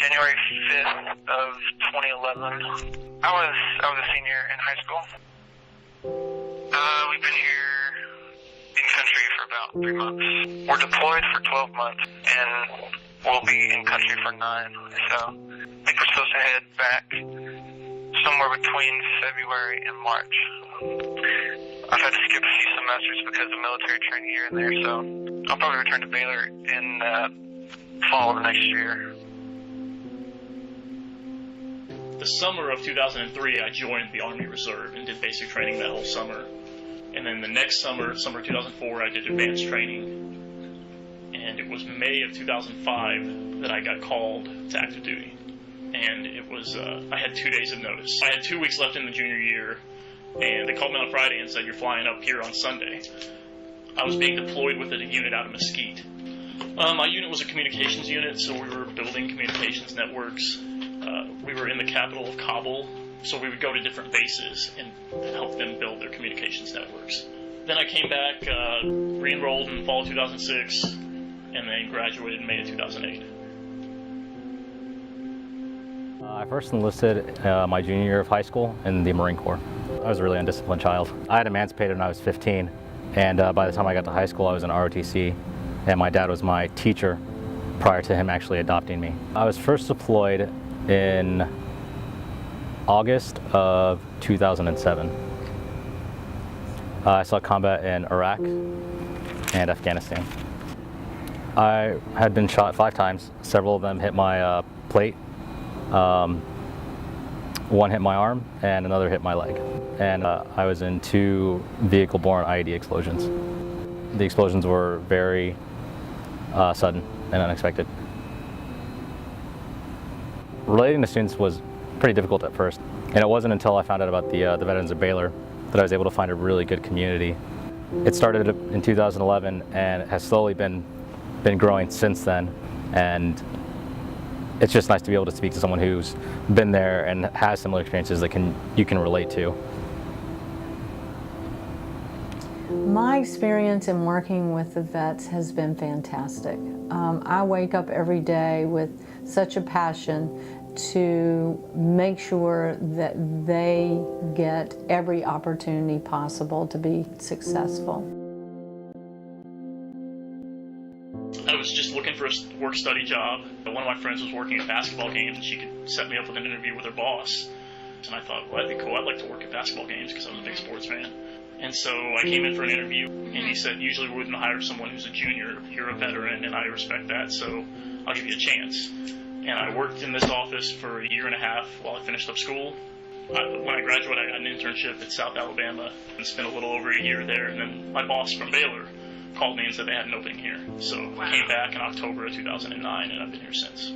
January 5th of 2011. I was a senior in high school. We've been here in country for about 3 months. We're deployed for 12 months, and we'll be in country for 9. So I think we're supposed to head back somewhere between February and March. I've had to skip a few semesters because of military training here and there, so I'll probably return to Baylor in fall of next year. The summer of 2003, I joined the Army Reserve and did basic training that whole summer. And then the next summer, summer 2004, I did advanced training. And it was May of 2005 that I got called to active duty. And it was, I had 2 days of notice. I had 2 weeks left in the junior year, and they called me on Friday and said, "You're flying up here on Sunday." I was being deployed with a unit out of Mesquite. My unit was a communications unit, so we were building communications networks. We were in the capital of Kabul, so we would go to different bases and help them build their communications networks. Then I came back, re-enrolled in fall of 2006, and then graduated in May of 2008. I first enlisted my junior year of high school in the Marine Corps. I was a really undisciplined child. I had emancipated when I was 15, and by the time I got to high school, I was in ROTC, and my dad was my teacher prior to him actually adopting me. I was first deployed in August of 2007. I saw combat in Iraq and Afghanistan. I had been shot 5 times. Several of them hit my plate. One hit my arm and another hit my leg. And I was in 2 vehicle-borne IED explosions. The explosions were very sudden and unexpected. Relating to students was pretty difficult at first, and it wasn't until I found out about the Veterans of Baylor that I was able to find a really good community. It started in 2011 and it has slowly been growing since then, and it's just nice to be able to speak to someone who's been there and has similar experiences that you can relate to. My experience in working with the vets has been fantastic. I wake up every day with such a passion to make sure that they get every opportunity possible to be successful. I was just looking for a work-study job. One of my friends was working at basketball games, and she could set me up with an interview with her boss. And I thought, well, that'd be cool. I'd like to work at basketball games because I was a big sports fan. And so I came in for an interview, and he said, usually we wouldn't hire someone who's a junior. You're a veteran, and I respect that, so I'll give you a chance. And I worked in this office for a year and a half while I finished up school. When I graduated, I got an internship at South Alabama and spent a little over a year there. And then my boss from Baylor called me and said they had an opening here. So I came back in October of 2009, and I've been here since.